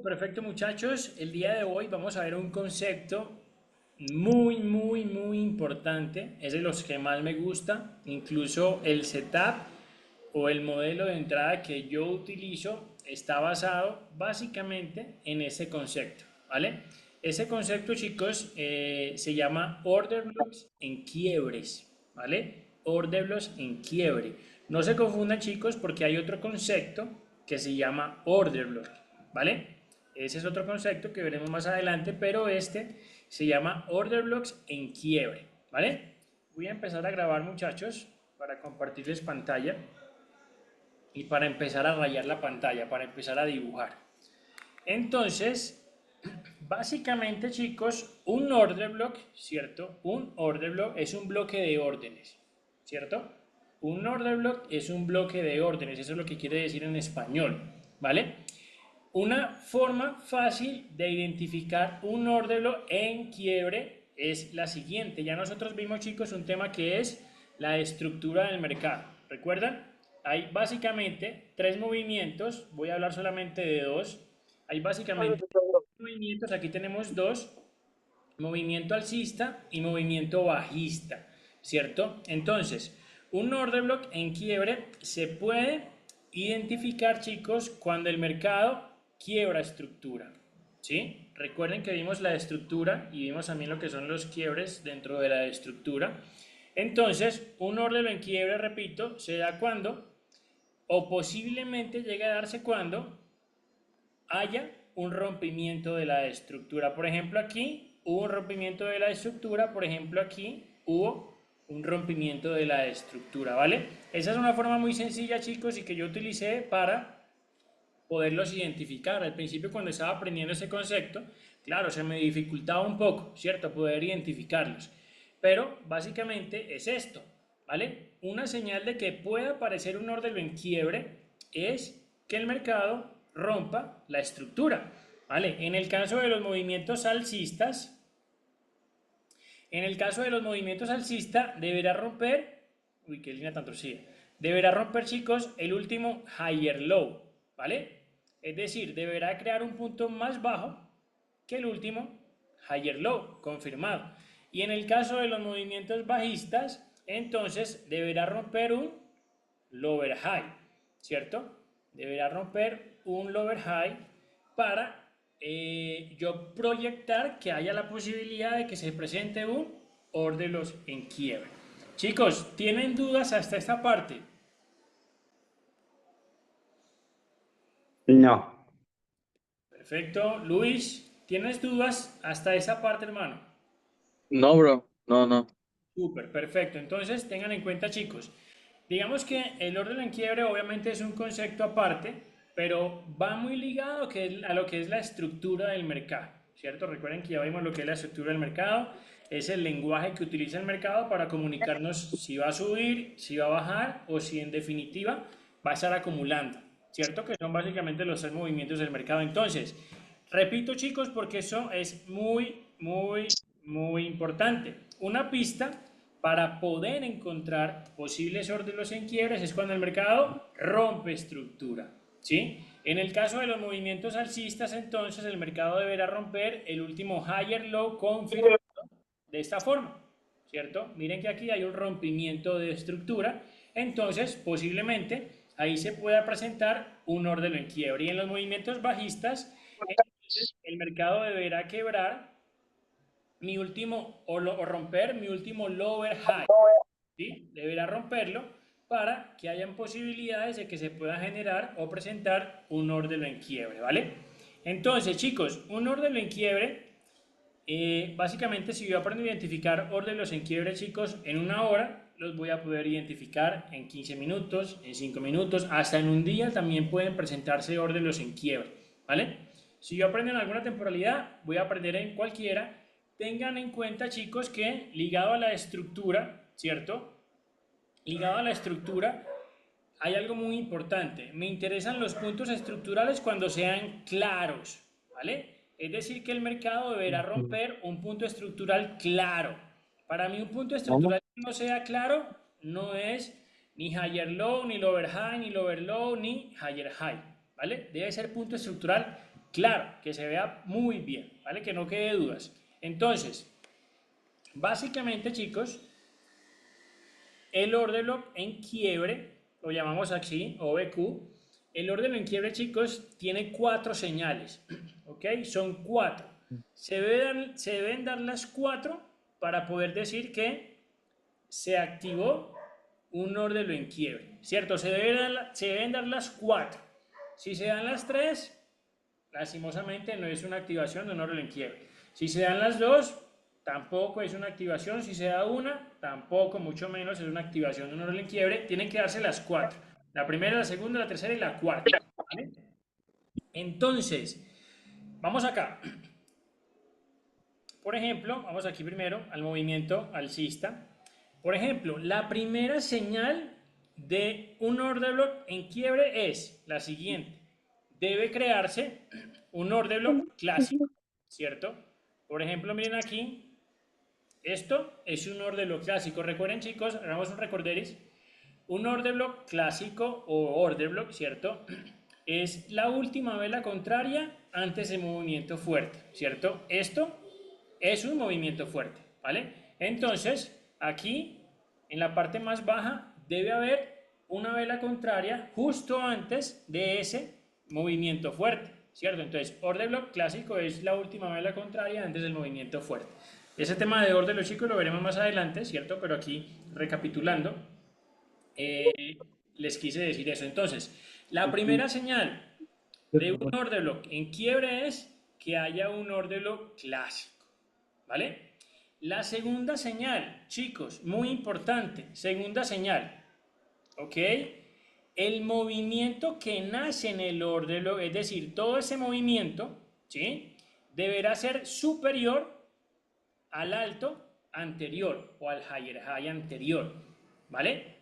Perfecto, muchachos. El día de hoy vamos a ver un concepto muy importante. Es de los que más me gusta. Incluso el setup o el modelo de entrada que yo utilizo está basado básicamente en ese concepto, ¿vale? Ese concepto, chicos, se llama order blocks en quiebres, ¿vale? Order blocks en quiebre. No se confundan, chicos, porque hay otro concepto que se llama order block, ¿vale? Ese es otro concepto que veremos más adelante, pero este se llama order blocks en quiebre, ¿vale? Voy a empezar a grabar, muchachos, para compartirles pantalla y para empezar a rayar la pantalla, para empezar a dibujar. Entonces, básicamente, chicos, un order block, ¿cierto? Un order block es un bloque de órdenes, ¿cierto? Un order block es un bloque de órdenes, eso es lo que quiere decir en español, ¿vale? Una forma fácil de identificar un order block en quiebre es la siguiente. Ya nosotros vimos, chicos, un tema que es la estructura del mercado. ¿Recuerdan? Hay básicamente tres movimientos. Voy a hablar solamente de dos. Hay básicamente movimientos. Aquí tenemos dos. Movimiento alcista y movimiento bajista. ¿Cierto? Entonces, un order block en quiebre se puede identificar, chicos, cuando el mercado quiebra estructura. ¿Sí? Recuerden que vimos la estructura y vimos también lo que son los quiebres dentro de la estructura. Entonces, un orden en quiebre, repito, se da cuando, o posiblemente llega a darse cuando, haya un rompimiento de la estructura. Por ejemplo, aquí hubo un rompimiento de la estructura, por ejemplo, aquí hubo un rompimiento de la estructura, ¿vale? Esa es una forma muy sencilla, chicos, y que yo utilicé para poderlos identificar. Al principio, cuando estaba aprendiendo ese concepto, claro, se me dificultaba un poco, ¿cierto? Poder identificarlos. Pero básicamente es esto, ¿vale? Una señal de que pueda aparecer un orden en quiebre es que el mercado rompa la estructura, ¿vale? En el caso de los movimientos alcistas, deberá romper, uy, qué línea tan torcida, deberá romper, chicos, el último higher low, ¿vale? Es decir, deberá crear un punto más bajo que el último higher low, confirmado. Y en el caso de los movimientos bajistas, entonces deberá romper un lower high, ¿cierto? Deberá romper un lower high para yo proyectar que haya la posibilidad de que se presente un order loss en quiebre. Chicos, ¿tienen dudas hasta esta parte? No, Perfecto. Luis, ¿tienes dudas hasta esa parte, hermano? No, bro, no, no. Súper, perfecto. Entonces, tengan en cuenta, chicos, digamos que el orden en quiebre obviamente es un concepto aparte, pero va muy ligado a lo que es la estructura del mercado, ¿cierto? Recuerden que ya vimos lo que es la estructura del mercado, es el lenguaje que utiliza el mercado para comunicarnos si va a subir, si va a bajar o si en definitiva va a estar acumulando, ¿cierto? Que son básicamente los tres movimientos del mercado. Entonces, repito, chicos, porque eso es muy importante. Una pista para poder encontrar posibles órdenes en quiebres es cuando el mercado rompe estructura, ¿sí? En el caso de los movimientos alcistas, entonces el mercado deberá romper el último higher low confirmado de esta forma, ¿cierto? Miren que aquí hay un rompimiento de estructura, entonces posiblemente ahí se pueda presentar un orden en quiebre. Y en los movimientos bajistas, entonces el mercado deberá quebrar mi último o romper mi último lower high, ¿sí? Deberá romperlo para que hayan posibilidades de que se pueda generar o presentar un orden en quiebre, ¿vale? Entonces, chicos, un orden en quiebre, básicamente si yo aprendo a identificar órdenes en quiebre, chicos, en una hora los voy a poder identificar en 15 minutos, en 5 minutos, hasta en un día también pueden presentarse órdenes en quiebre, ¿vale? Si yo aprendo en alguna temporalidad, voy a aprender en cualquiera. Tengan en cuenta, chicos, que ligado a la estructura, ¿cierto? Ligado a la estructura, hay algo muy importante. Me interesan los puntos estructurales cuando sean claros, ¿vale? Es decir, que el mercado deberá romper un punto estructural claro. Para mí un punto ¿cómo? estructural que no sea claro no es ni higher low, ni lower high, ni lower low, ni higher high. ¿vale? Debe ser punto estructural claro, que se vea muy bien, ¿vale? Que no quede dudas. Entonces, básicamente, chicos, el order block en quiebre, lo llamamos así, OBQ, el order block en quiebre, chicos, tiene 4 señales, ¿ok? Son 4. Se deben dar las 4 para poder decir que se activó un order block en quiebre, ¿cierto? Se deben dar las 4. Si se dan las 3, lastimosamente no es una activación de un order en quiebre. Si se dan las dos, tampoco es una activación. Si se da una, tampoco, mucho menos es una activación de un order en quiebre. Tienen que darse las 4. La primera, la segunda, la tercera y la cuarta. ¿Vale? Entonces, vamos acá. Por ejemplo, vamos aquí primero al movimiento alcista. Por ejemplo, la primera señal de un order block en quiebre es la siguiente. Debe crearse un order block clásico, ¿cierto? Por ejemplo, miren aquí, esto es un order block clásico. Recuerden, chicos, hagamos un recorderis. Un order block clásico o order block, ¿cierto? Es la última vela contraria antes del movimiento fuerte, ¿cierto? Esto es un movimiento fuerte, ¿vale? Entonces, aquí, en la parte más baja, debe haber una vela contraria justo antes de ese movimiento fuerte, ¿cierto? Entonces, order block clásico es la última vela contraria antes del movimiento fuerte. Ese tema de order block, chicos, lo veremos más adelante, ¿cierto? Pero aquí, recapitulando, les quise decir eso. Entonces, la primera señal de un order block en quiebre es que haya un order block clásico, ¿vale? La segunda señal, chicos, muy importante, segunda señal, ¿ok? El movimiento que nace en el order block, es decir, todo ese movimiento, ¿sí? Deberá ser superior al alto anterior o al higher high anterior, ¿vale?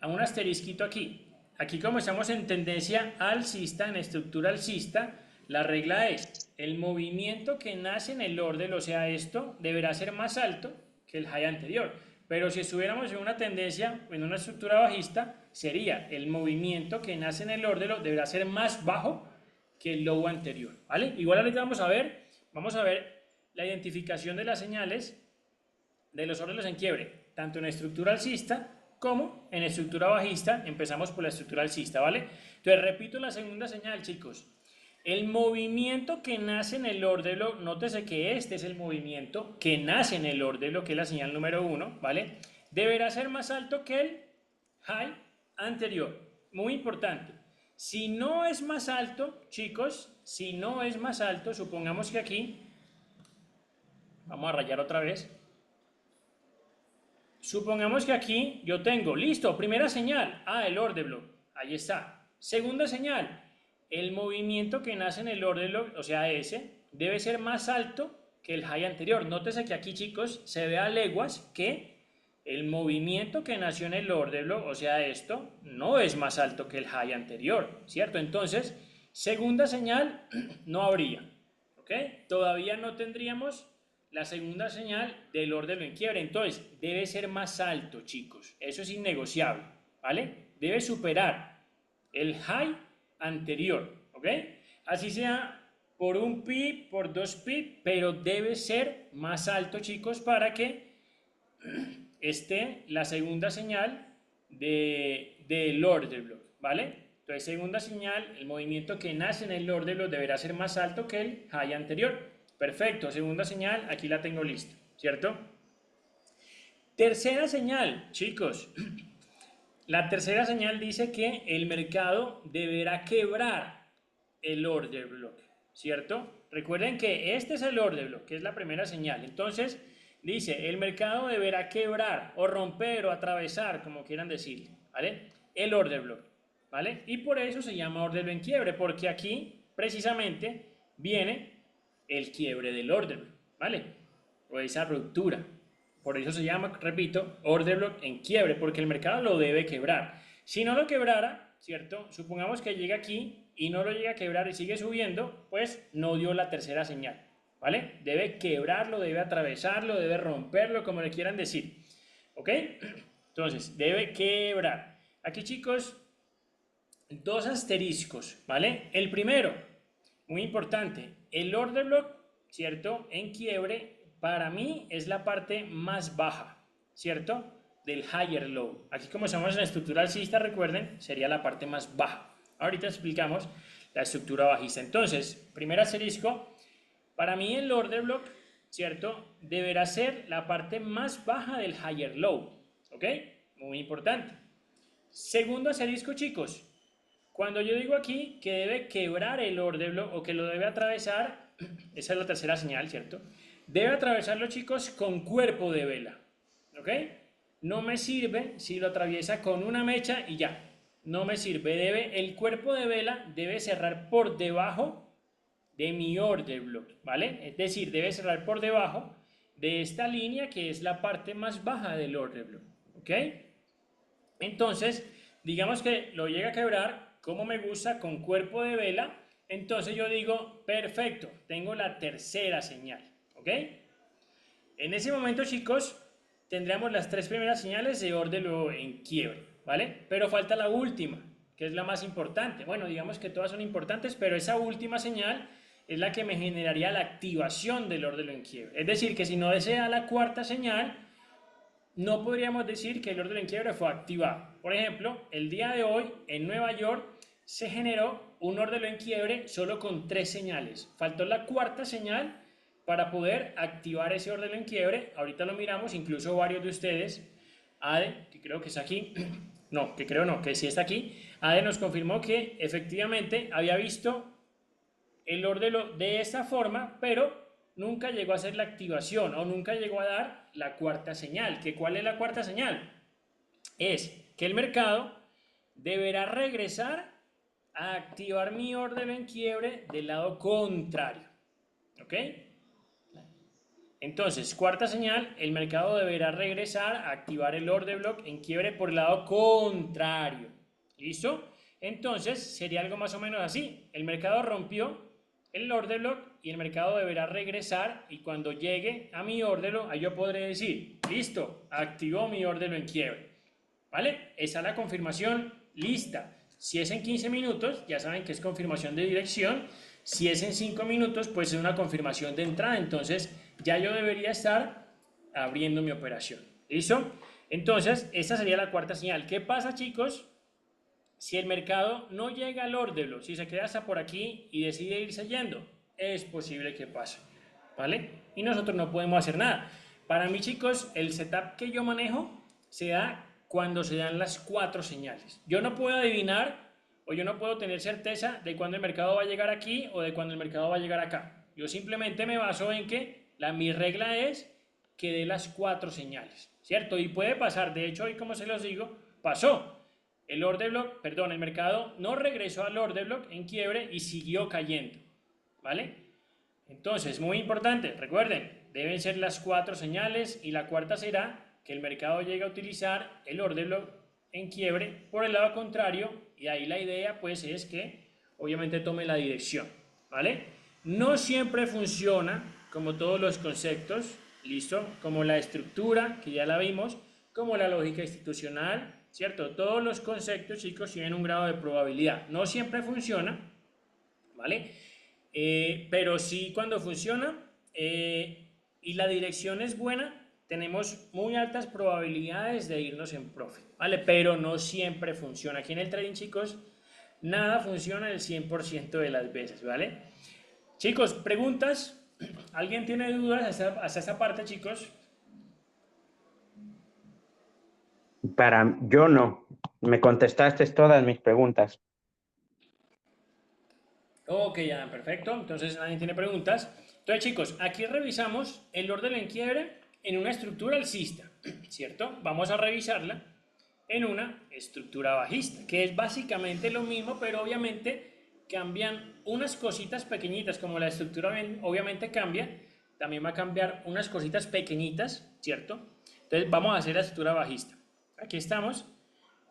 A un asterisquito aquí. Aquí como estamos en tendencia alcista, en estructura alcista, la regla es, el movimiento que nace en el orden, o sea, esto deberá ser más alto que el high anterior. Pero si estuviéramos en una tendencia, en una estructura bajista, sería el movimiento que nace en el orden deberá ser más bajo que el low anterior, ¿vale? Igual ahorita vamos a ver la identificación de las señales de los órdenes en quiebre, tanto en estructura alcista como en estructura bajista. Empezamos por la estructura alcista, ¿vale? Entonces repito la segunda señal, chicos. El movimiento que nace en el órdelo, nótese que este es el movimiento que nace en el órdelo, que es la señal número 1, ¿vale? Deberá ser más alto que el high anterior. Muy importante. Si no es más alto, chicos, si no es más alto, supongamos que aquí, vamos a rayar otra vez. Supongamos que aquí yo tengo, listo, primera señal, el order block, ahí está. Segunda señal, el movimiento que nace en el order block, o sea, ese, debe ser más alto que el high anterior. Nótese que aquí, chicos, se ve a leguas que el movimiento que nació en el order block, o sea, esto, no es más alto que el high anterior, ¿cierto? Entonces, segunda señal, no habría, ¿ok? Todavía no tendríamos la segunda señal del orden en quiebre. Entonces, debe ser más alto, chicos. Eso es innegociable, ¿vale? Debe superar el high anterior, ¿ok? Así sea por un pip, por 2 pip, pero debe ser más alto, chicos, para que esté la segunda señal del order block, ¿vale? Entonces, segunda señal, el movimiento que nace en el order block deberá ser más alto que el high anterior. Perfecto, segunda señal, aquí la tengo lista, ¿cierto? Tercera señal, chicos. La tercera señal dice que el mercado deberá quebrar el order block, ¿cierto? Recuerden que este es el order block, que es la primera señal. Entonces, dice, el mercado deberá quebrar o romper o atravesar, como quieran decir, ¿vale? El order block, ¿vale? Y por eso se llama order block en quiebre, porque aquí, precisamente, viene el quiebre del order block, ¿vale? O esa ruptura. Por eso se llama, repito, order block en quiebre, porque el mercado lo debe quebrar. Si no lo quebrara, ¿cierto? Supongamos que llega aquí y no lo llega a quebrar y sigue subiendo, pues no dio la tercera señal, ¿vale? Debe quebrarlo, debe atravesarlo, debe romperlo, como le quieran decir, ¿ok? Entonces, debe quebrar. Aquí, chicos, dos asteriscos, ¿vale? El primero, muy importante, el order block, ¿cierto? En quiebre, para mí es la parte más baja, ¿cierto? Del higher low. Aquí como estamos en la estructura alcista, recuerden, sería la parte más baja. Ahorita explicamos la estructura bajista. Entonces, primer asterisco, para mí el order block, ¿cierto? Deberá ser la parte más baja del higher low, ¿ok? Muy importante. Segundo asterisco, chicos, cuando yo digo aquí que debe quebrar el order block o que lo debe atravesar, esa es la tercera señal, ¿cierto? Debe atravesarlo, chicos, con cuerpo de vela, ¿ok? No me sirve si lo atraviesa con una mecha y ya. No me sirve. El cuerpo de vela debe cerrar por debajo de mi order block, ¿vale? Es decir, debe cerrar por debajo de esta línea que es la parte más baja del order block, ¿ok? Entonces, digamos que lo llega a quebrar, como me gusta, con cuerpo de vela, entonces yo digo, perfecto, tengo la tercera señal, ¿ok? En ese momento, chicos, tendríamos las tres primeras señales de orden en quiebre, ¿vale? Pero falta la última, que es la más importante. Bueno, digamos que todas son importantes, pero esa última señal es la que me generaría la activación del orden en quiebre. Es decir, que si no desea la cuarta señal, no podríamos decir que el orden en quiebre fue activado. Por ejemplo, el día de hoy en Nueva York se generó un orden en quiebre solo con tres señales. Faltó la cuarta señal para poder activar ese orden en quiebre. Ahorita lo miramos, incluso varios de ustedes. Ade, que creo que está aquí, no, que creo no, que sí está aquí. Ade nos confirmó que efectivamente había visto el orden de esta forma, pero nunca llegó a hacer la activación o nunca llegó a dar la cuarta señal. ¿Que ¿Cuál es la cuarta señal? Es que el mercado deberá regresar a activar mi orden en quiebre del lado contrario. ¿Ok? Entonces, cuarta señal, el mercado deberá regresar a activar el order block en quiebre por el lado contrario. ¿Listo? Entonces, sería algo más o menos así. El mercado rompió el order block y el mercado deberá regresar y cuando llegue a mi order block, ahí yo podré decir, listo, activó mi order block en quiebre. ¿Vale? Esa es la confirmación lista. Si es en 15 minutos, ya saben que es confirmación de dirección. Si es en 5 minutos, pues es una confirmación de entrada. Entonces, ya yo debería estar abriendo mi operación. ¿Listo? Entonces, esta sería la cuarta señal. ¿Qué pasa, chicos? Si el mercado no llega al orderlo, si se queda hasta por aquí y decide irse yendo, es posible que pase. ¿Vale? Y nosotros no podemos hacer nada. Para mí, chicos, el setup que yo manejo se da cuando se dan las cuatro señales. Yo no puedo adivinar o yo no puedo tener certeza de cuándo el mercado va a llegar aquí o de cuándo el mercado va a llegar acá. Yo simplemente me baso en que mi regla es que dé las cuatro señales, ¿cierto? Y puede pasar, de hecho, hoy como se los digo, pasó. El order block, perdón, el mercado no regresó al order block en quiebre y siguió cayendo, ¿vale? Entonces, muy importante, recuerden, deben ser las cuatro señales y la cuarta será que el mercado llegue a utilizar el order block en quiebre por el lado contrario y ahí la idea pues es que obviamente tome la dirección, ¿vale? No siempre funciona como todos los conceptos, ¿listo? Como la estructura, que ya la vimos, como la lógica institucional, ¿cierto? Todos los conceptos, chicos, tienen un grado de probabilidad. No siempre funciona, ¿vale? Pero sí cuando funciona y la dirección es buena, tenemos muy altas probabilidades de irnos en profit, ¿vale? Pero no siempre funciona. Aquí en el trading, chicos, nada funciona el 100% de las veces, ¿vale? Chicos, preguntas. ¿Alguien tiene dudas hasta esa parte, chicos? Para yo no. Me contestaste todas mis preguntas. Ok, ya, perfecto. Entonces nadie tiene preguntas. Entonces, chicos, aquí revisamos el orden en quiebre en una estructura alcista, ¿cierto? Vamos a revisarla en una estructura bajista, que es básicamente lo mismo, pero obviamente cambian unas cositas pequeñitas, como la estructura obviamente cambia, también va a cambiar unas cositas pequeñitas, ¿cierto? Entonces vamos a hacer la estructura bajista. Aquí estamos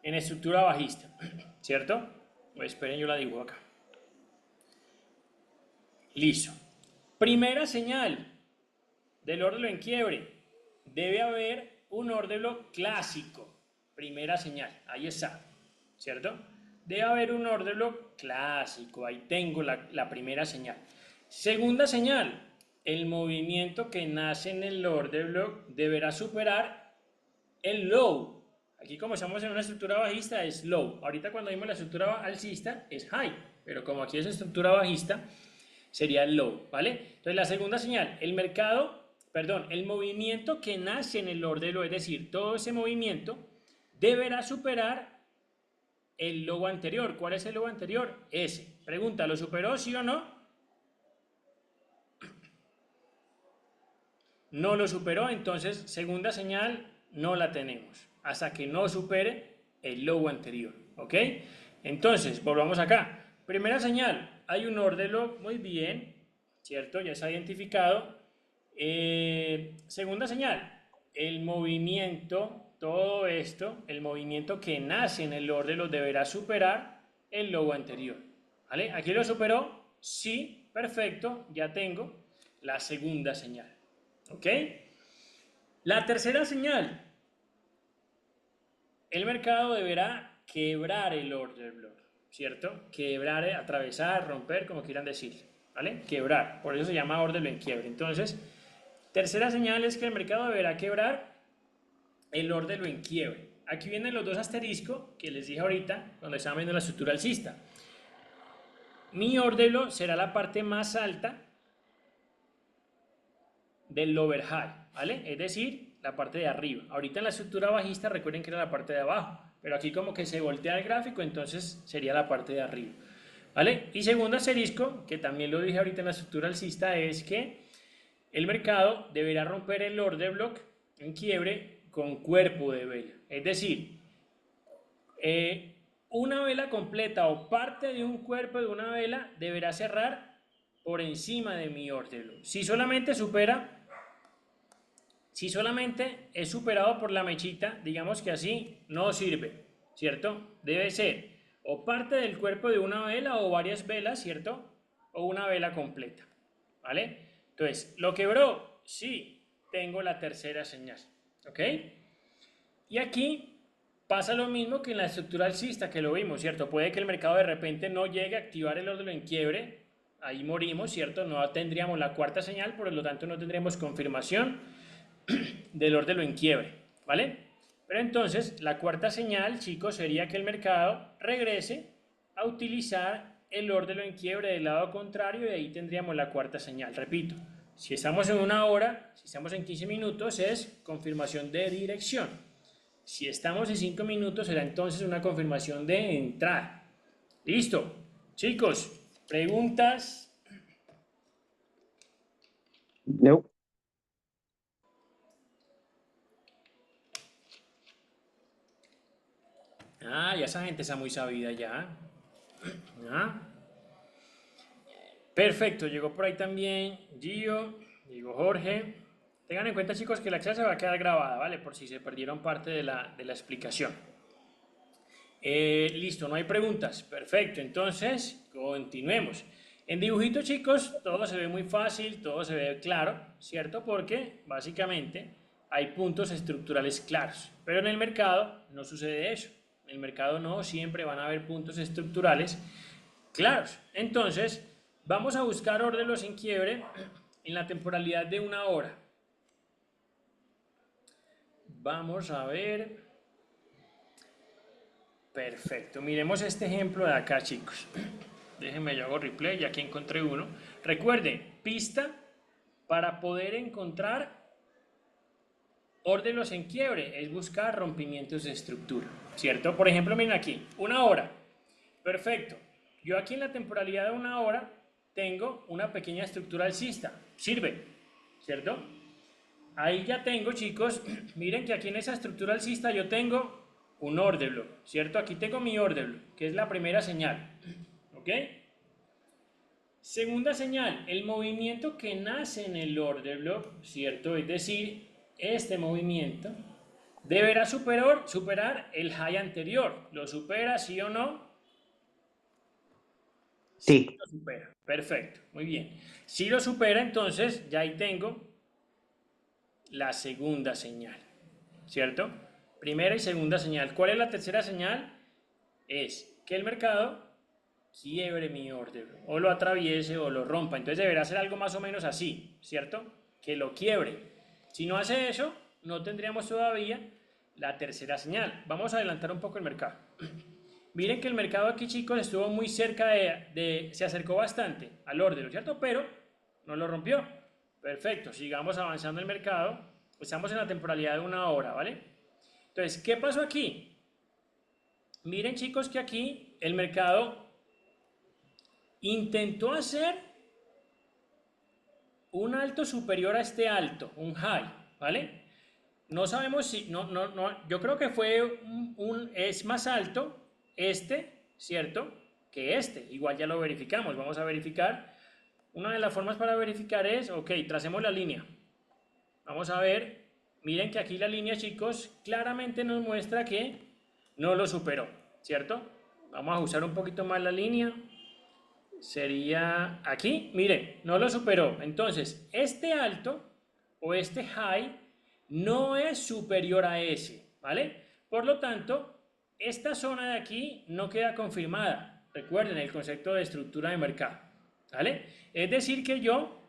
en estructura bajista, ¿cierto? Pues esperen, yo la dibujo acá. Listo. Primera señal del orden en quiebre. Debe haber un orden clásico. Primera señal. Ahí está. ¿Cierto? Debe haber un order block clásico. Ahí tengo la primera señal. Segunda señal. El movimiento que nace en el order block deberá superar el low. Aquí como estamos en una estructura bajista es low. Ahorita cuando vimos la estructura alcista es high. Pero como aquí es estructura bajista, sería el low, ¿vale? Entonces la segunda señal, el movimiento que nace en el order block, es decir, todo ese movimiento deberá superar el low anterior. ¿Cuál es el low anterior? Ese. Pregunta, ¿lo superó sí o no? No lo superó, entonces segunda señal no la tenemos hasta que no supere el low anterior, ¿ok? Entonces, volvamos acá. Primera señal, hay un order block, muy bien, ¿cierto? Ya está identificado. Segunda señal, el movimiento, todo esto, el movimiento que nace en el order block deberá superar el low anterior, ¿vale? ¿Aquí lo superó? Sí, perfecto, ya tengo la segunda señal. ¿Ok? La tercera señal. El mercado deberá quebrar el order block, ¿cierto? Quebrar, atravesar, romper, como quieran decir, ¿vale? Quebrar, por eso se llama order block en quiebre. Entonces, tercera señal es que el mercado deberá quebrar el order block en quiebre. Aquí vienen los dos asteriscos que les dije ahorita cuando estaban viendo la estructura alcista. Mi order block será la parte más alta del lower high, ¿vale? Es decir, la parte de arriba. Ahorita en la estructura bajista recuerden que era la parte de abajo, pero aquí como que se voltea el gráfico, entonces sería la parte de arriba, ¿vale? Y segundo asterisco, que también lo dije ahorita en la estructura alcista, es que el mercado deberá romper el order block en quiebre con cuerpo de vela. Es decir, una vela completa o parte de un cuerpo de una vela deberá cerrar por encima de mi order block. Si solamente es superado por la mechita, digamos que así, no sirve, ¿cierto? Debe ser o parte del cuerpo de una vela o varias velas, ¿cierto? O una vela completa, ¿vale? Entonces, ¿lo quebró? Sí, tengo la tercera señal, ¿ok? Y aquí pasa lo mismo que en la estructura alcista que lo vimos, ¿cierto? Puede que el mercado de repente no llegue a activar el orden en quiebre, ahí morimos, ¿cierto? No tendríamos la cuarta señal, por lo tanto no tendremos confirmación del orden en quiebre, ¿vale? Pero entonces la cuarta señal, chicos, sería que el mercado regrese a utilizar el orden en quiebre del lado contrario y ahí tendríamos la cuarta señal. Repito, si estamos en una hora, si estamos en 15 minutos es confirmación de dirección. Si estamos en 5 minutos será entonces una confirmación de entrada. ¿Listo? Chicos, preguntas. No. Ah, ya esa gente está muy sabida ya. ¿Ah? Perfecto, llegó por ahí también Gio, llegó Jorge. Tengan en cuenta, chicos, que la clase va a quedar grabada, ¿vale? Por si se perdieron parte de la explicación. Listo, no hay preguntas. Perfecto, entonces continuemos. En dibujito, chicos, todo se ve muy fácil, todo se ve claro, ¿cierto? Porque básicamente hay puntos estructurales claros. Pero en el mercado no sucede eso. En el mercado no siempre van a haber puntos estructurales claros. Entonces, vamos a buscar órdenes en quiebre en la temporalidad de una hora. Vamos a ver. Perfecto. Miremos este ejemplo de acá, chicos. Déjenme, yo hago replay, ya aquí encontré uno. Recuerden, pista para poder encontrar órdenes en quiebre es buscar rompimientos de estructura, ¿cierto? Por ejemplo, miren aquí, una hora. Perfecto. Yo aquí en la temporalidad de una hora tengo una pequeña estructura alcista. Sirve, ¿cierto? Ahí ya tengo, chicos, miren que aquí en esa estructura alcista yo tengo un order block, ¿cierto? Aquí tengo mi order block, que es la primera señal, ¿ok? Segunda señal, el movimiento que nace en el order block, ¿cierto? Es decir, este movimiento deberá superar el high anterior. ¿Lo supera, sí o no? Sí. Lo supera. Perfecto, muy bien. Si lo supera, entonces ya ahí tengo la segunda señal, ¿cierto? Primera y segunda señal. ¿Cuál es la tercera señal? Es que el mercado quiebre mi orden, o lo atraviese o lo rompa. Entonces deberá ser algo más o menos así, ¿cierto? Que lo quiebre. Si no hace eso, no tendríamos todavía la tercera señal. Vamos a adelantar un poco el mercado. Miren que el mercado aquí, chicos, estuvo muy cerca se acercó bastante al orden, ¿cierto? Pero no lo rompió. Perfecto, sigamos avanzando el mercado. Estamos en la temporalidad de una hora, ¿vale? Entonces, ¿qué pasó aquí? Miren, chicos, que aquí el mercado intentó hacer un alto superior a este alto, un high, ¿vale? No sabemos si, yo creo que fue es más alto ¿cierto? Que este. Igual ya lo verificamos, vamos a verificar. Una de las formas para verificar es, ok, tracemos la línea. Vamos a ver, miren que aquí la línea, chicos, claramente nos muestra que no lo superó, ¿cierto? Vamos a ajustar un poquito más la línea. Sería aquí, miren, no lo superó. Entonces, este alto o este high no es superior a ese, ¿vale? Por lo tanto, esta zona de aquí no queda confirmada. Recuerden el concepto de estructura de mercado, ¿vale? Es decir que yo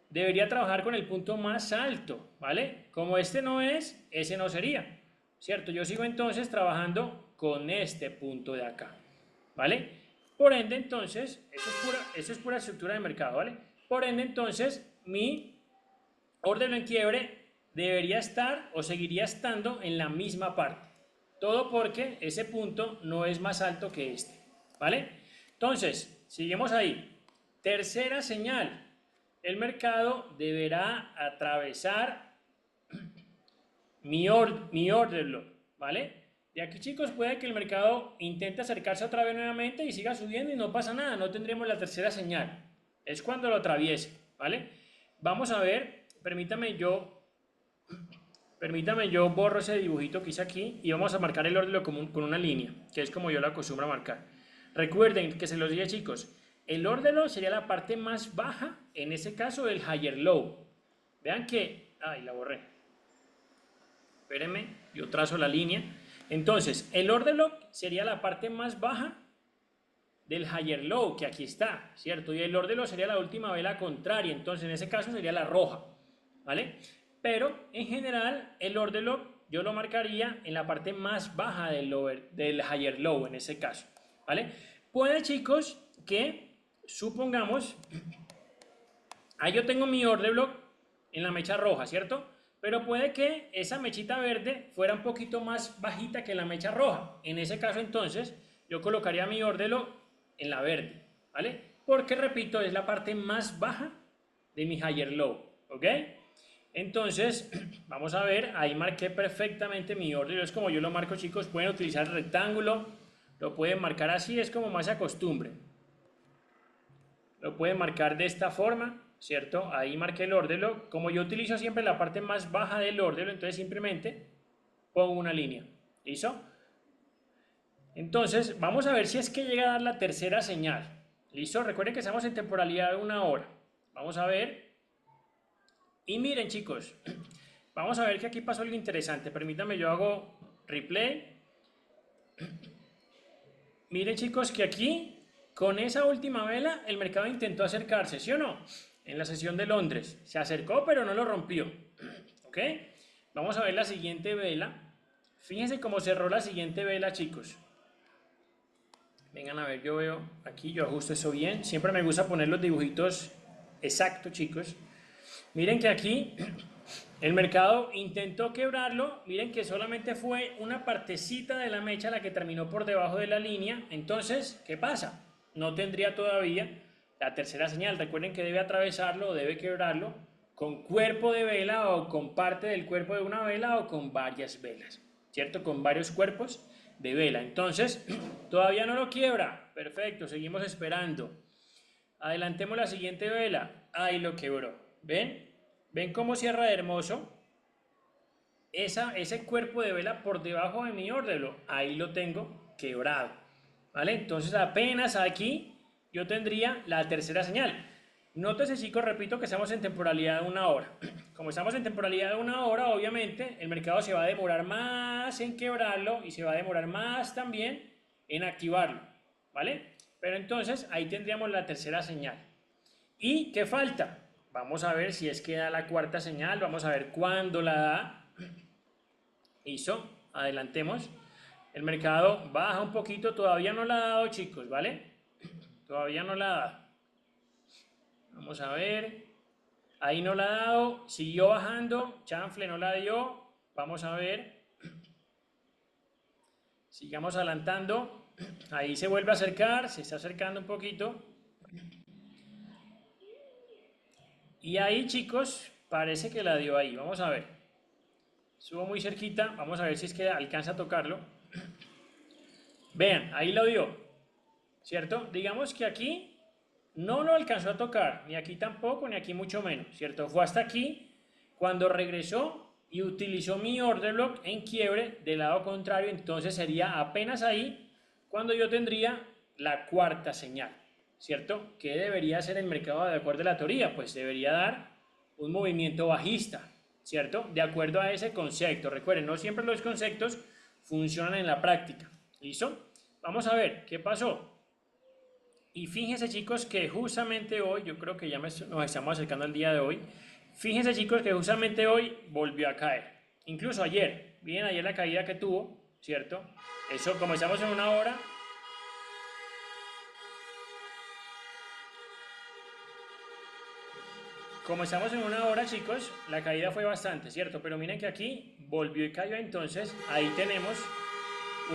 debería trabajar con el punto más alto, ¿vale? Como este no es, ese no sería, ¿cierto? Yo sigo entonces trabajando con este punto de acá, ¿vale? Por ende, entonces, eso es pura estructura de mercado, ¿vale? Por ende, entonces, mi orden en quiebre debería estar o seguiría estando en la misma parte. Todo porque ese punto no es más alto que este, ¿vale? Entonces, seguimos ahí. Tercera señal. El mercado deberá atravesar mi order block, ¿vale? De aquí, chicos, puede que el mercado intente acercarse otra vez nuevamente y siga subiendo y no pasa nada, no tendremos la tercera señal. Es cuando lo atraviese, ¿vale? Vamos a ver, permítame yo borro ese dibujito que hice aquí y vamos a marcar el orden con una línea, que es como yo lo acostumbro a marcar. Recuerden que se los dije, chicos, el orden sería la parte más baja, en ese caso del higher low. Vean que, ay, la borré. Espérenme, yo trazo la línea. Entonces, el order block sería la parte más baja del higher low, que aquí está, ¿cierto? Y el order block sería la última vela contraria, entonces en ese caso sería la roja, ¿vale? Pero en general el order block yo lo marcaría en la parte más baja del higher low en ese caso, ¿vale? Puede, chicos, que supongamos, ahí yo tengo mi order block en la mecha roja, ¿cierto? Pero puede que esa mechita verde fuera un poquito más bajita que la mecha roja. En ese caso, entonces, yo colocaría mi order block en la verde, ¿vale? Porque, repito, es la parte más baja de mi higher low, ¿ok? Entonces, vamos a ver, ahí marqué perfectamente mi order. Es como yo lo marco, chicos, pueden utilizar el rectángulo, lo pueden marcar así, es como más se acostumbre. Lo pueden marcar de esta forma, ¿cierto? Ahí marqué el order block. Como yo utilizo siempre la parte más baja del order block, entonces simplemente pongo una línea. ¿Listo? Entonces, vamos a ver si es que llega a dar la tercera señal. ¿Listo? Recuerden que estamos en temporalidad de una hora. Vamos a ver. Y miren, chicos, vamos a ver que aquí pasó algo interesante. Permítanme, yo hago replay. Miren, chicos, que aquí, con esa última vela, el mercado intentó acercarse, ¿sí o no? En la sesión de Londres. Se acercó, pero no lo rompió. ¿Ok? Vamos a ver la siguiente vela. Fíjense cómo cerró la siguiente vela, chicos. Vengan a ver, yo veo aquí, yo ajusto eso bien. Siempre me gusta poner los dibujitos exactos, chicos. Miren que aquí el mercado intentó quebrarlo. Miren que solamente fue una partecita de la mecha la que terminó por debajo de la línea. Entonces, ¿qué pasa? No tendría todavía la tercera señal. Recuerden que debe atravesarlo o debe quebrarlo con cuerpo de vela o con parte del cuerpo de una vela o con varias velas, ¿cierto? Con varios cuerpos de vela. Entonces, todavía no lo quiebra. Perfecto, seguimos esperando. Adelantemos la siguiente vela. Ahí lo quebró. ¿Ven? ¿Ven cómo cierra de hermoso? Ese cuerpo de vela por debajo de mi order block. Ahí lo tengo quebrado. ¿Vale? Entonces apenas aquí yo tendría la tercera señal. Nótese, chicos, repito que estamos en temporalidad de una hora. Como estamos en temporalidad de una hora, obviamente el mercado se va a demorar más en quebrarlo y se va a demorar más también en activarlo, ¿vale? Pero entonces ahí tendríamos la tercera señal. ¿Y qué falta? Vamos a ver si es que da la cuarta señal, vamos a ver cuándo la da. Listo, adelantemos. El mercado baja un poquito, todavía no la ha dado, chicos, ¿vale? Todavía no la ha dado. Vamos a ver. Ahí no la ha dado, siguió bajando, chanfle no la dio. Vamos a ver. Sigamos adelantando. Ahí se vuelve a acercar, se está acercando un poquito. Y ahí, chicos, parece que la dio ahí. Vamos a ver. Subo muy cerquita, vamos a ver si es que alcanza a tocarlo. Vean, ahí lo dio, ¿cierto? Digamos que aquí no lo alcanzó a tocar, ni aquí tampoco, ni aquí mucho menos, ¿cierto? Fue hasta aquí cuando regresó y utilizó mi order block en quiebre del lado contrario, entonces sería apenas ahí cuando yo tendría la cuarta señal, ¿cierto? ¿Qué debería hacer el mercado de acuerdo a la teoría? Pues debería dar un movimiento bajista, ¿cierto? De acuerdo a ese concepto. Recuerden, no siempre los conceptos funcionan en la práctica. ¿Listo? Vamos a ver qué pasó. Y fíjense, chicos, que justamente hoy, yo creo que ya nos estamos acercando al día de hoy. Fíjense, chicos, que justamente hoy volvió a caer. Incluso ayer, miren ayer la caída que tuvo, ¿cierto? Eso, como estamos en una hora, chicos, la caída fue bastante, ¿cierto? Pero miren que aquí volvió y cayó, entonces ahí tenemos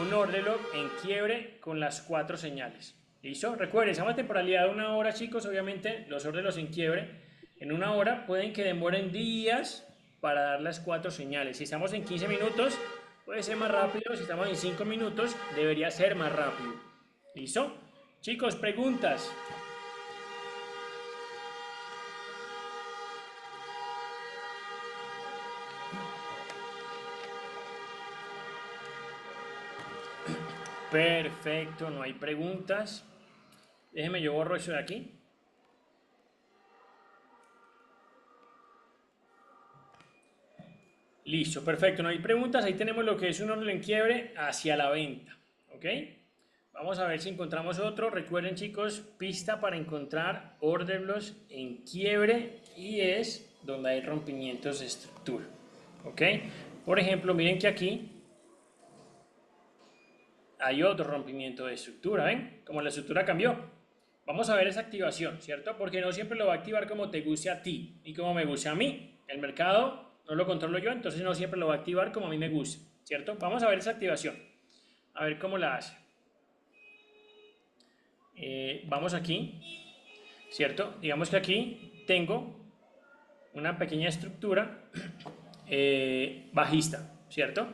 un order block en quiebre con las 4 señales. ¿Listo? Recuerden, estamos a temporalidad de una hora, chicos. Obviamente, los order blocks en quiebre en una hora pueden que demoren días para dar las 4 señales. Si estamos en 15 minutos, puede ser más rápido. Si estamos en 5 minutos, debería ser más rápido. ¿Listo? Chicos, preguntas. Perfecto, no hay preguntas. Déjenme, yo borro eso de aquí. Listo, perfecto, no hay preguntas. Ahí tenemos lo que es un orden en quiebre hacia la venta. ¿Ok? Vamos a ver si encontramos otro. Recuerden, chicos, pista para encontrar order blocks en quiebre y es donde hay rompimientos de estructura. ¿Ok? Por ejemplo, miren que aquí hay otro rompimiento de estructura, ¿ven? Como la estructura cambió. Vamos a ver esa activación, ¿cierto? Porque no siempre lo va a activar como te guste a ti y como me guste a mí. El mercado no lo controlo yo, entonces no siempre lo va a activar como a mí me gusta, ¿cierto? Vamos a ver esa activación, a ver cómo la hace. Vamos aquí, ¿cierto? Digamos que aquí tengo una pequeña estructura bajista, ¿cierto?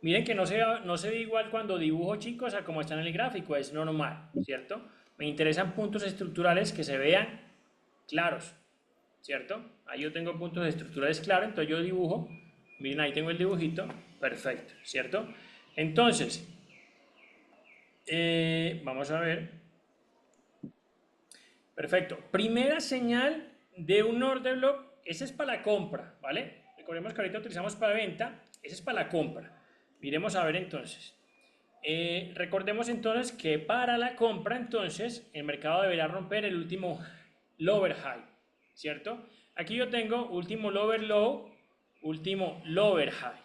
Miren que no se ve igual cuando dibujo, chicos, a como está en el gráfico, es normal, ¿cierto? Me interesan puntos estructurales que se vean claros, ¿cierto? Ahí yo tengo puntos estructurales claros, entonces yo dibujo, miren ahí tengo el dibujito, perfecto, ¿cierto? Entonces, vamos a ver, perfecto, primera señal de un order block, ese es para la compra, ¿vale? Recordemos que ahorita utilizamos para venta, ese es para la compra. Miremos a ver entonces. Recordemos entonces que para la compra entonces el mercado deberá romper el último lower high, ¿cierto? Aquí yo tengo último lower low, último lower high,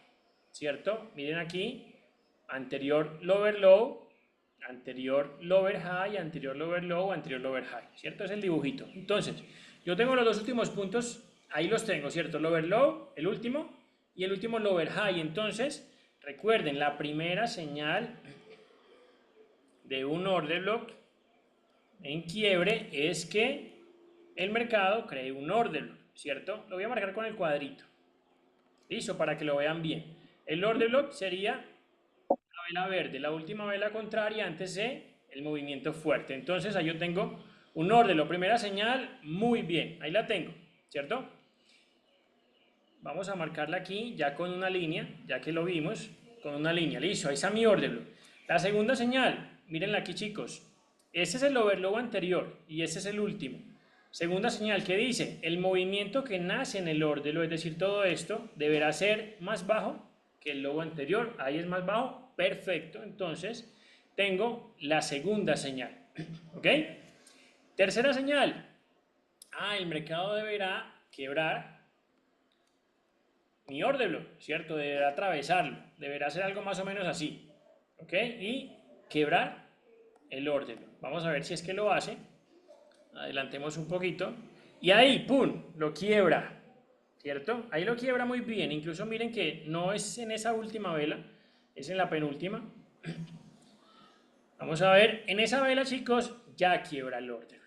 ¿cierto? Miren aquí, anterior lower low, anterior lower high, anterior lower low, anterior lower high, ¿cierto? Es el dibujito. Entonces, yo tengo los dos últimos puntos, ahí los tengo, ¿cierto? Lower low, el último, y el último lower high. Entonces, recuerden, la primera señal de un order block en quiebre es que el mercado cree un order block, ¿cierto? Lo voy a marcar con el cuadrito. Listo, para que lo vean bien. El order block sería la vela verde, la última vela contraria antes de el movimiento fuerte. Entonces ahí yo tengo un order block, primera señal, muy bien, ahí la tengo, ¿cierto? Vamos a marcarla aquí ya con una línea, ya que lo vimos, con una línea. Listo, ahí está mi order block. La segunda señal, mírenla aquí, chicos. Este es el overlow anterior y este es el último. Segunda señal, ¿qué dice? El movimiento que nace en el order block, es decir, todo esto, deberá ser más bajo que el low anterior. Ahí es más bajo, perfecto. Entonces, tengo la segunda señal. ¿Ok? Tercera señal. El mercado deberá quebrar mi order block, ¿cierto? Deberá atravesarlo. Deberá hacer algo más o menos así. ¿Ok? Y quebrar el order block. Vamos a ver si es que lo hace. Adelantemos un poquito. Y ahí, ¡pum!, lo quiebra. ¿Cierto? Ahí lo quiebra muy bien. Incluso miren que no es en esa última vela, es en la penúltima. Vamos a ver, en esa vela, chicos, ya quiebra el order,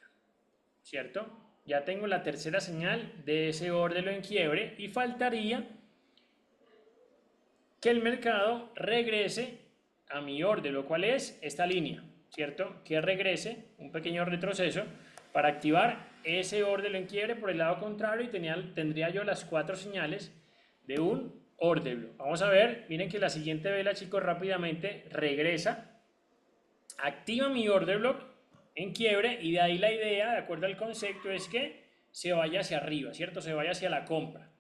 ¿cierto? Ya tengo la tercera señal de ese order en quiebre y faltaría que el mercado regrese a mi order, lo cual es esta línea, ¿cierto? Que regrese, un pequeño retroceso, para activar ese order en quiebre por el lado contrario y tendría yo las 4 señales de un order block. Vamos a ver, miren que la siguiente vela, chicos, rápidamente regresa, activa mi order block en quiebre y de ahí la idea, de acuerdo al concepto, es que se vaya hacia arriba, ¿cierto? Se vaya hacia la compra.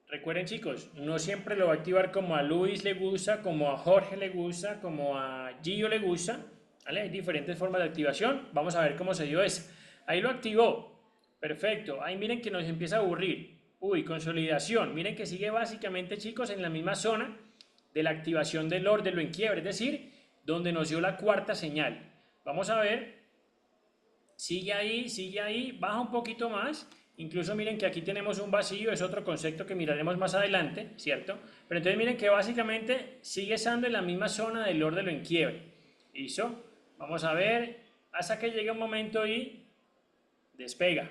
Recuerden, chicos, no siempre lo va a activar como a Luis le gusta, como a Jorge le gusta, como a Gio le gusta, ¿vale? Hay diferentes formas de activación. Vamos a ver cómo se dio eso. Ahí lo activó. Perfecto. Ahí miren que nos empieza a aburrir. Uy, consolidación. Miren que sigue básicamente, chicos, en la misma zona de la activación del order lo en quiebre, es decir, donde nos dio la cuarta señal. Vamos a ver. Sigue ahí, baja un poquito más. Incluso miren que aquí tenemos un vacío, es otro concepto que miraremos más adelante, ¿cierto? Pero entonces miren que básicamente sigue estando en la misma zona del orden en quiebre. ¿Listo? Vamos a ver hasta que llegue un momento y despega.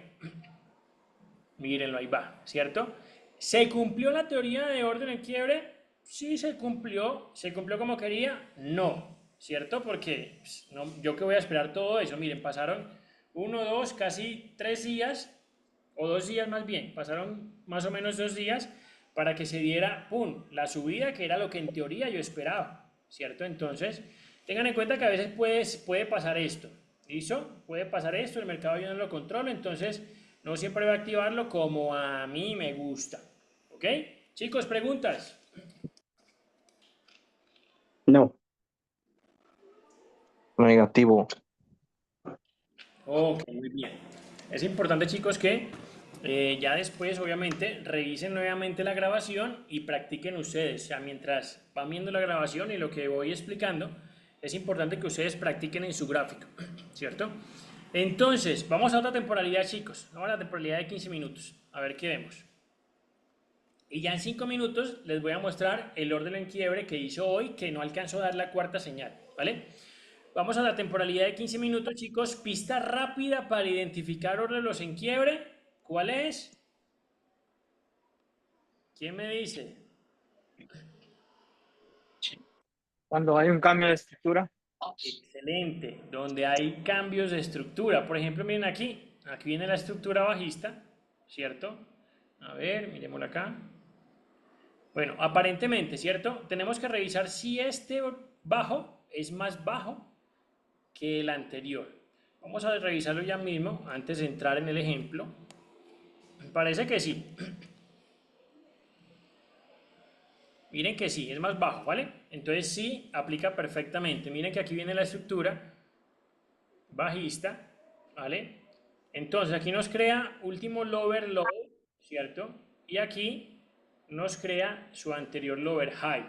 Mírenlo, ahí va, ¿cierto? ¿Se cumplió la teoría de orden en quiebre? Sí, se cumplió. ¿Se cumplió como quería? No, ¿cierto? Porque no, yo que voy a esperar todo eso. Miren, pasaron 1, 2, casi 3 días, o 2 días más bien, pasaron más o menos 2 días para que se diera, ¡pum!, la subida que era lo que en teoría yo esperaba, ¿cierto? Entonces, tengan en cuenta que a veces puede pasar esto, ¿listo? Puede pasar esto, el mercado yo no lo controlo, entonces no siempre voy a activarlo como a mí me gusta, ¿ok? Chicos, preguntas. No. Negativo. Ok, muy bien. Es importante, chicos, que ya después, obviamente, revisen nuevamente la grabación y practiquen ustedes. O sea, mientras van viendo la grabación y lo que voy explicando, es importante que ustedes practiquen en su gráfico, ¿cierto? Entonces, vamos a otra temporalidad, chicos. Vamos a la temporalidad de 15 minutos. A ver qué vemos. Y ya en 5 minutos les voy a mostrar el orden en quiebre que hizo hoy, que no alcanzó a dar la cuarta señal, ¿vale? Vamos a la temporalidad de 15 minutos, chicos. Pista rápida para identificar órdenes en quiebre. ¿Cuál es? ¿Quién me dice? Cuando hay un cambio de estructura. Excelente. Donde hay cambios de estructura. Por ejemplo, miren aquí. Aquí viene la estructura bajista, ¿cierto? A ver, miremoslo acá. Bueno, aparentemente, ¿cierto? Tenemos que revisar si este bajo es más bajo que el anterior. Vamos a revisarlo ya mismo antes de entrar en el ejemplo. Parece que sí. Miren que sí, es más bajo, ¿vale? Entonces sí, aplica perfectamente. Miren que aquí viene la estructura bajista, ¿vale? Entonces aquí nos crea último lower low, ¿cierto? Y aquí nos crea su anterior lower high,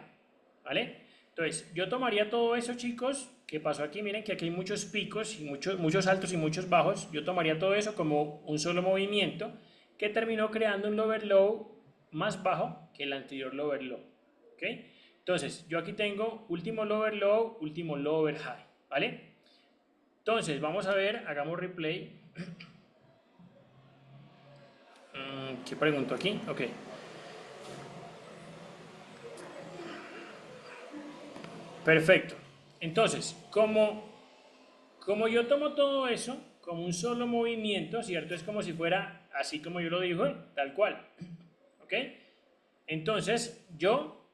¿vale? Entonces yo tomaría todo eso, chicos, que pasó aquí. Miren que aquí hay muchos picos y muchos altos y muchos bajos. Yo tomaría todo eso como un solo movimiento que terminó creando un lower low más bajo que el anterior lower low, ¿ok? Entonces yo aquí tengo último lower low, último lower high, ¿vale? Entonces vamos a ver, hagamos replay. ¿Qué pregunto aquí? Ok. Perfecto. Entonces, como yo tomo todo eso como un solo movimiento, ¿cierto? Es como si fuera así como yo lo dije, tal cual. ¿Ok? Entonces, yo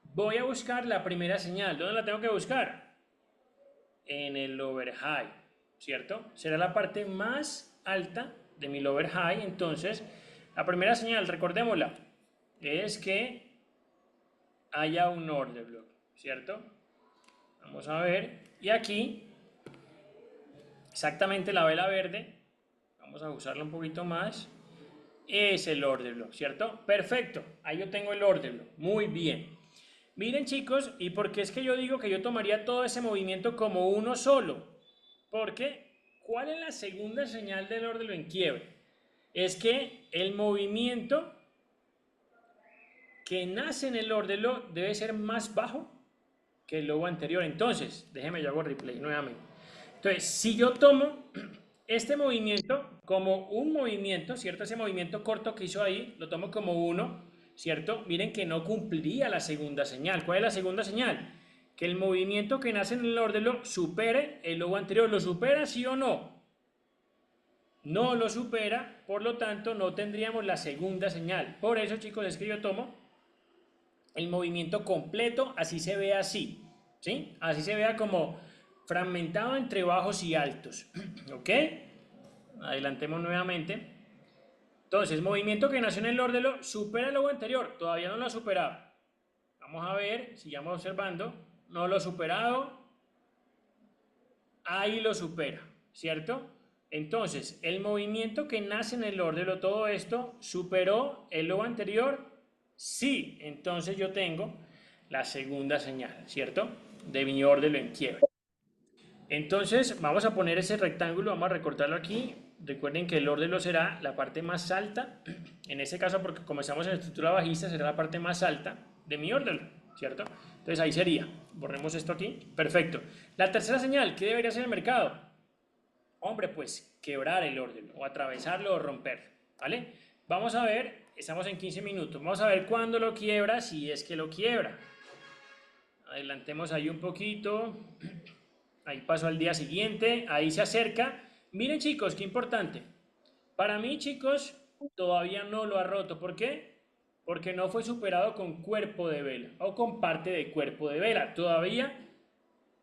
voy a buscar la primera señal. ¿Dónde la tengo que buscar? En el lower high, ¿cierto? Será la parte más alta de mi lower high. Entonces, la primera señal, recordémosla, es que haya un order block, ¿cierto? Vamos a ver. Y aquí, exactamente la vela verde. Vamos a usarla un poquito más. Es el order block, ¿cierto? Perfecto. Ahí yo tengo el order block. Muy bien. Miren chicos, ¿y por qué es que yo digo que yo tomaría todo ese movimiento como uno solo? Porque, ¿cuál es la segunda señal del order block en quiebre? Es que el movimiento que nace en el order block debe ser más bajo que el logo anterior. Entonces, déjeme yo hago replay nuevamente. Entonces, si yo tomo este movimiento como un movimiento, ¿cierto? Ese movimiento corto que hizo ahí, lo tomo como uno, ¿cierto? Miren que no cumpliría la segunda señal. ¿Cuál es la segunda señal? Que el movimiento que nace en el order supere el logo anterior. ¿Lo supera, sí o no? No lo supera, por lo tanto no tendríamos la segunda señal. Por eso, chicos, es que yo tomo el movimiento completo, así se ve así, ¿sí? Así se vea como fragmentado entre bajos y altos, ¿ok? Adelantemos nuevamente. Entonces, movimiento que nació en el orden supera el logo anterior, todavía no lo ha superado. Vamos a ver, sigamos observando, no lo ha superado, ahí lo supera, ¿cierto? Entonces, el movimiento que nace en el orden, todo esto, ¿superó el logo anterior? Sí, entonces yo tengo la segunda señal, ¿cierto? De mi orden en quiebre. Entonces vamos a poner ese rectángulo, vamos a recortarlo aquí. Recuerden que el orden será la parte más alta. En este caso, porque como estamos en estructura bajista, será la parte más alta de mi orden, ¿cierto? Entonces ahí sería. Borremos esto aquí. Perfecto. La tercera señal, ¿qué debería hacer el mercado? Hombre, pues quebrar el orden, o atravesarlo o romper, ¿vale? Vamos a ver, estamos en 15 minutos, vamos a ver cuándo lo quiebra, si es que lo quiebra. Adelantemos ahí un poquito, ahí pasó al día siguiente, ahí se acerca. Miren chicos, qué importante. Para mí chicos, todavía no lo ha roto, ¿por qué? Porque no fue superado con cuerpo de vela, o con parte de cuerpo de vela, todavía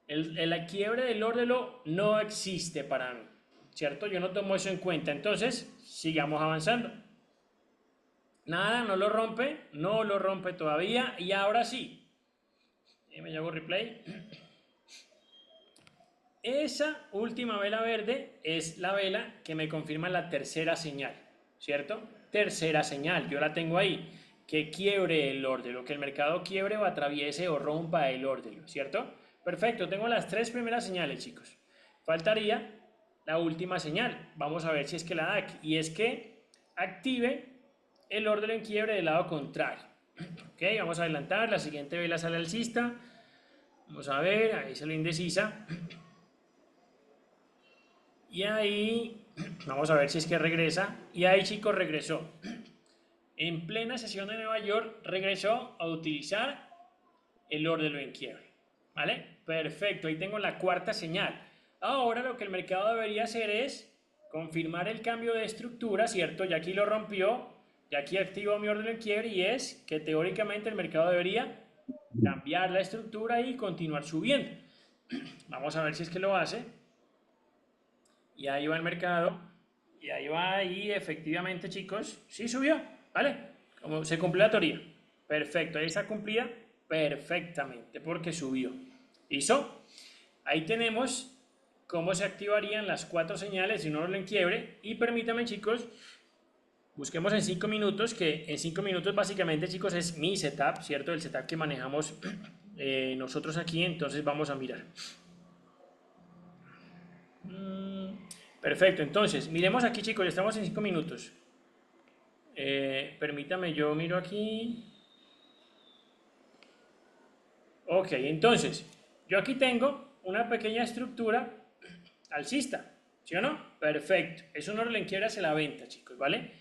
la quiebre del ordelo no existe para mí, ¿cierto? Yo no tomo eso en cuenta, entonces sigamos avanzando. Nada, no lo rompe todavía, y ahora sí, me hago replay. Esa última vela verde es la vela que me confirma la tercera señal, ¿cierto? Tercera señal, yo la tengo ahí, que quiebre el ordelo, que el mercado quiebre o atraviese o rompa el ordelo, ¿cierto? Perfecto, tengo las tres primeras señales, chicos. Faltaría la última señal. Vamos a ver si es que la da, y es que active el orden en quiebre del lado contrario. Ok, vamos a adelantar, la siguiente vela sale alcista. Vamos a ver, ahí sale indecisa. Y ahí, vamos a ver si es que regresa. Y ahí, chicos, regresó. En plena sesión de Nueva York, regresó a utilizar el orden en quiebre. ¿Vale? Perfecto, ahí tengo la cuarta señal. Ahora lo que el mercado debería hacer es confirmar el cambio de estructura, ¿cierto? Ya aquí lo rompió, ya aquí activó mi orden en quiebre, y es que teóricamente el mercado debería cambiar la estructura y continuar subiendo. Vamos a ver si es que lo hace. Y ahí va el mercado, y ahí va, y efectivamente chicos, sí subió, ¿vale? Como se cumplió la teoría. Perfecto, ahí está cumplida perfectamente porque subió. ¿Listo? Ahí tenemos cómo se activarían las cuatro señales de un orden en quiebre. Y permítanme chicos, busquemos en 5 minutos, que en 5 minutos básicamente chicos es mi setup, ¿cierto? El setup que manejamos nosotros aquí, entonces vamos a mirar. Perfecto, entonces miremos aquí chicos, ya estamos en 5 minutos. Permítame, yo miro aquí. Ok, entonces, yo aquí tengo una pequeña estructura alcista, ¿sí o no? Perfecto, es un orden en quiebra hacia la venta, chicos, ¿vale?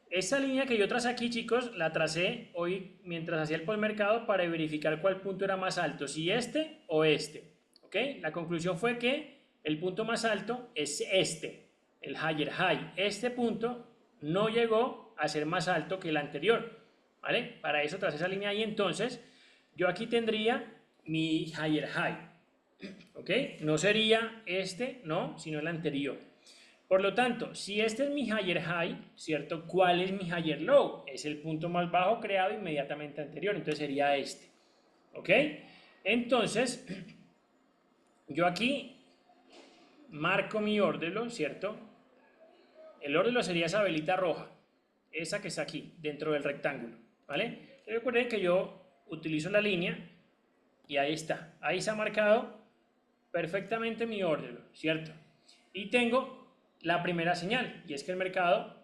Esa línea que yo tracé aquí, chicos, la tracé hoy mientras hacía el postmercado para verificar cuál punto era más alto, si este o este, ¿ok? La conclusión fue que el punto más alto es este, el higher high. Este punto no llegó a ser más alto que el anterior, ¿vale? Para eso tracé esa línea ahí, entonces yo aquí tendría mi higher high, ¿ok? No sería este, no, sino el anterior. Por lo tanto, si este es mi higher high, ¿cierto? ¿Cuál es mi higher low? Es el punto más bajo creado inmediatamente anterior, entonces sería este, ¿ok? Entonces, yo aquí marco mi órdelo, ¿cierto? El órdelo sería esa velita roja, esa que está aquí, dentro del rectángulo, ¿vale? Recuerden que yo utilizo la línea y ahí está, ahí se ha marcado perfectamente mi órdelo, ¿cierto? Y tengo la primera señal, y es que el mercado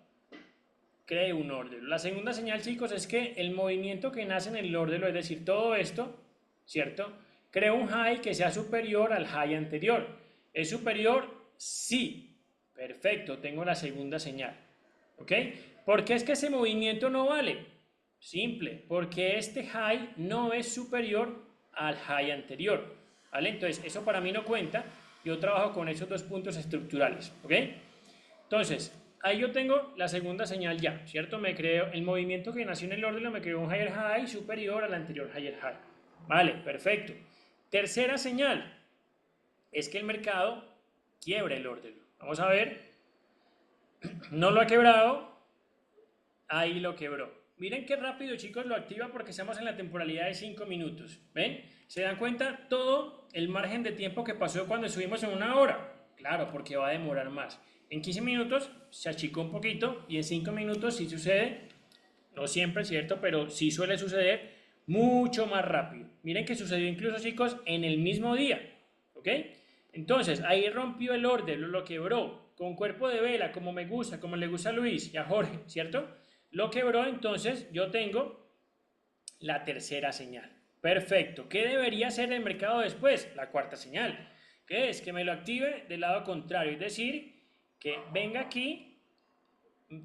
cree un órdelo. La segunda señal, chicos, es que el movimiento que nace en el órdelo, es decir, todo esto, ¿cierto? Crea un high que sea superior al high anterior. ¿Es superior? Sí. Perfecto, tengo la segunda señal. ¿Ok? ¿Por qué es que ese movimiento no vale? Simple, porque este high no es superior al high anterior. ¿Vale? Entonces, eso para mí no cuenta. Yo trabajo con esos dos puntos estructurales. ¿Ok? Entonces, ahí yo tengo la segunda señal ya, ¿cierto? Me creo, el movimiento que nació en el órdelo me creó un higher high superior al anterior higher high. Vale, perfecto. Tercera señal es que el mercado quiebra el órdelo. Vamos a ver. No lo ha quebrado. Ahí lo quebró. Miren qué rápido, chicos, lo activa porque estamos en la temporalidad de 5 minutos. ¿Ven? ¿Se dan cuenta todo el margen de tiempo que pasó cuando estuvimos en una hora? Claro, porque va a demorar más. En 15 minutos se achicó un poquito y en 5 minutos sí sucede, no siempre, ¿cierto? Pero sí suele suceder mucho más rápido. Miren que sucedió incluso, chicos, en el mismo día. ¿Ok? Entonces, ahí rompió el orden, lo quebró, con cuerpo de vela, como me gusta, como le gusta a Luis y a Jorge, ¿cierto? Lo quebró, entonces yo tengo la tercera señal. Perfecto. ¿Qué debería hacer el mercado después? La cuarta señal, que es que me lo active del lado contrario, es decir, que venga aquí,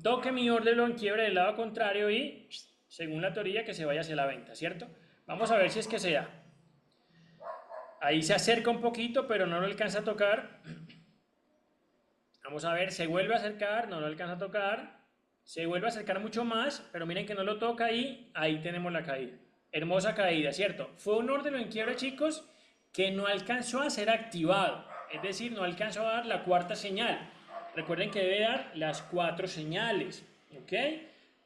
toque mi orden en quiebre del lado contrario y, según la teoría, que se vaya hacia la venta, ¿cierto? Vamos a ver si es que se da. Ahí se acerca un poquito, pero no lo alcanza a tocar. Vamos a ver, se vuelve a acercar, no lo alcanza a tocar. Se vuelve a acercar mucho más, pero miren que no lo toca y ahí tenemos la caída. Hermosa caída, ¿cierto? Fue un órdelo en quiebra, chicos, que no alcanzó a ser activado. Es decir, no alcanzó a dar la cuarta señal. Recuerden que debe dar las 4 señales, ¿ok?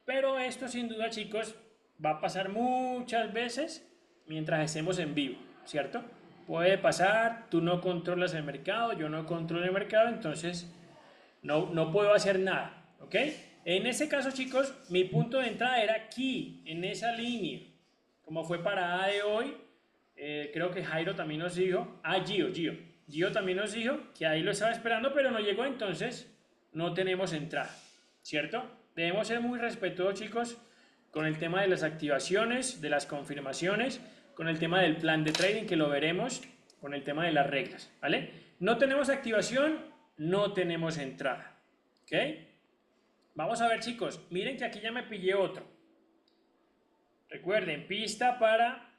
Pero esto sin duda, chicos, va a pasar muchas veces mientras estemos en vivo, ¿cierto? Puede pasar, tú no controlas el mercado, yo no controlo el mercado, entonces no puedo hacer nada, ¿ok? En ese caso, chicos, mi punto de entrada era aquí, en esa línea. Como fue parada de hoy, creo que Jairo también nos dijo, Gio también nos dijo que ahí lo estaba esperando, pero no llegó, entonces no tenemos entrada, ¿cierto? Debemos ser muy respetuosos, chicos, con el tema de las activaciones, de las confirmaciones, con el tema del plan de trading, que lo veremos, con el tema de las reglas, ¿vale? No tenemos activación, no tenemos entrada, ¿ok? Vamos a ver, chicos, miren que aquí ya me pillé otro. Recuerden, pista para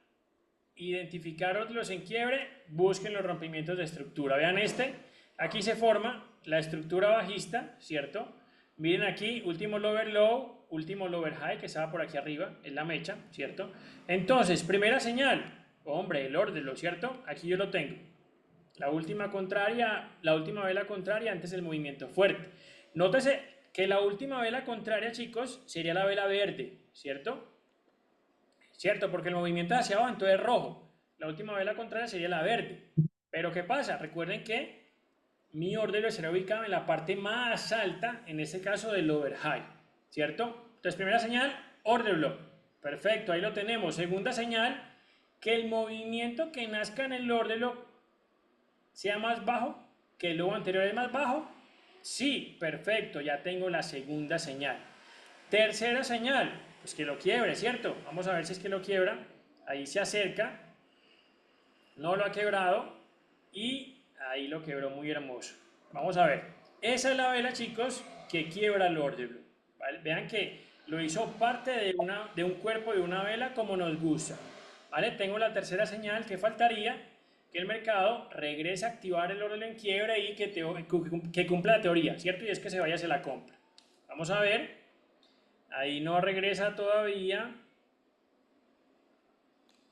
identificar otros en quiebre, busquen los rompimientos de estructura. Vean este, aquí se forma la estructura bajista, ¿cierto? Miren aquí, último lower low, último lower high, que estaba por aquí arriba, es la mecha, ¿cierto? Entonces, primera señal, hombre, el órdelo, ¿cierto? Aquí yo lo tengo. La última contraria, la última vela contraria antes del movimiento fuerte. Nótese que la última vela contraria, chicos, sería la vela verde, ¿cierto? ¿Cierto? Porque el movimiento hacia abajo, entonces es rojo. La última vela contraria sería la verde. Pero ¿qué pasa? Recuerden que mi órdelo será ubicado en la parte más alta, en este caso del overhigh, ¿cierto? Entonces, primera señal, órdelo. Perfecto, ahí lo tenemos. Segunda señal, que el movimiento que nazca en el órdelo sea más bajo, que el logo anterior es más bajo. Sí, perfecto, ya tengo la segunda señal. Tercera señal, pues que lo quiebre, ¿cierto? Vamos a ver si es que lo quiebra. Ahí se acerca, no lo ha quebrado y ahí lo quebró muy hermoso. Vamos a ver, esa es la vela, chicos, que quiebra el órdelo, ¿vale? Vean que lo hizo parte de un cuerpo de una vela como nos gusta, ¿vale? Tengo la tercera señal que faltaría, que el mercado regrese a activar el órdelo en quiebra y que cumpla la teoría, ¿cierto? Y es que se vaya hacia la compra. Vamos a ver, ahí no regresa todavía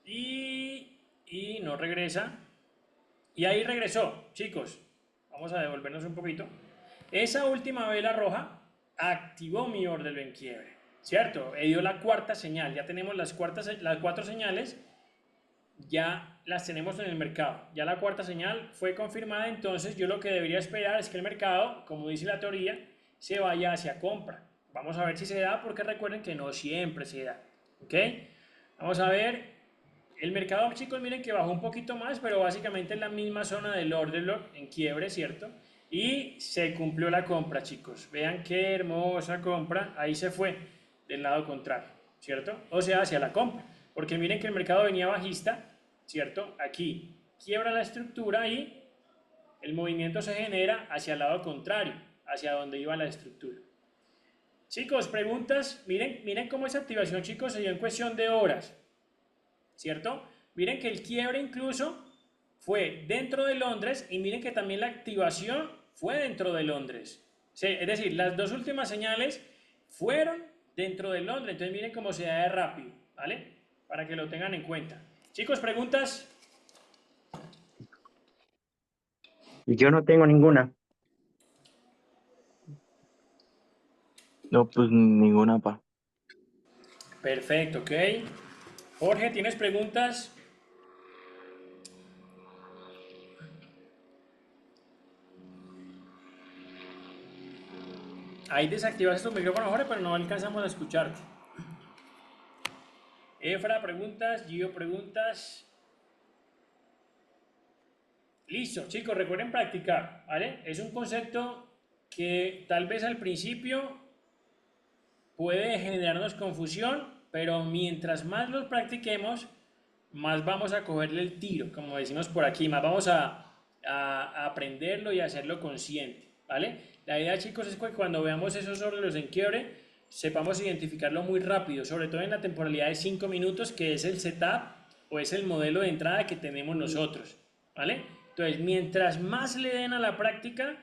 y no regresa. Y ahí regresó, chicos. Vamos a devolvernos un poquito. Esa última vela roja activó mi órdelo en quiebre, ¿cierto? Dio la cuarta señal. Ya tenemos las 4 señales. Ya las tenemos en el mercado. Ya la cuarta señal fue confirmada, entonces yo lo que debería esperar es que el mercado, como dice la teoría, se vaya hacia compra. Vamos a ver si se da, porque recuerden que no siempre se da. ¿Ok? Vamos a ver. El mercado, chicos, miren que bajó un poquito más, pero básicamente en la misma zona del order block, en quiebre, ¿cierto? Y se cumplió la compra, chicos. Vean qué hermosa compra. Ahí se fue del lado contrario, ¿cierto? O sea, hacia la compra. Porque miren que el mercado venía bajista, ¿cierto? Aquí quiebra la estructura y el movimiento se genera hacia el lado contrario, hacia donde iba la estructura. Chicos, preguntas. Miren cómo esa activación, chicos, se dio en cuestión de horas, ¿cierto? Miren que el quiebre incluso fue dentro de Londres y miren que también la activación fue dentro de Londres. Sí, es decir, las dos últimas señales fueron dentro de Londres. Entonces miren cómo se da de rápido, ¿vale? Para que lo tengan en cuenta. Chicos, preguntas. Yo no tengo ninguna. No, pues ninguna, pa. Perfecto, ok. Jorge, ¿tienes preguntas? Ahí desactivaste tu micrófono, Jorge, pero no alcanzamos a escucharte. Efra, preguntas. Gio, preguntas. Listo, chicos, recuerden practicar, ¿vale? Es un concepto que tal vez al principio puede generarnos confusión, pero mientras más lo practiquemos, más vamos a cogerle el tiro, como decimos por aquí, más vamos a aprenderlo y a hacerlo consciente, ¿vale? La idea, chicos, es que cuando veamos esos órdenes en quiebre, sepamos identificarlo muy rápido, sobre todo en la temporalidad de 5 minutos, que es el setup o es el modelo de entrada que tenemos nosotros, ¿vale? Entonces, mientras más le den a la práctica,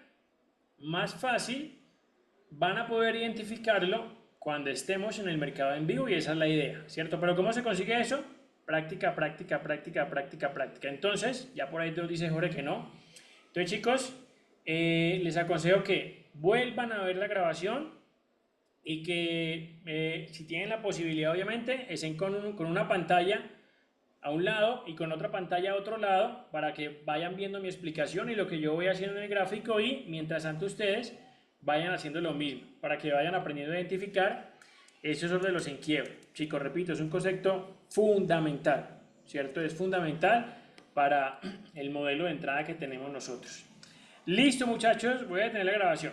más fácil van a poder identificarlo cuando estemos en el mercado en vivo y esa es la idea, ¿cierto? Pero ¿cómo se consigue eso? Práctica, práctica, práctica, práctica, práctica. Entonces, ya por ahí te dice Jorge que no. Entonces, chicos, les aconsejo que vuelvan a ver la grabación y que si tienen la posibilidad, obviamente, estén con una pantalla a un lado y con otra pantalla a otro lado para que vayan viendo mi explicación y lo que yo voy haciendo en el gráfico y mientras tanto ustedes vayan haciendo lo mismo para que vayan aprendiendo a identificar esos órdenes en quiebre. Chicos, repito, es un concepto fundamental, ¿cierto? Es fundamental para el modelo de entrada que tenemos nosotros. Listo, muchachos, voy a detener la grabación.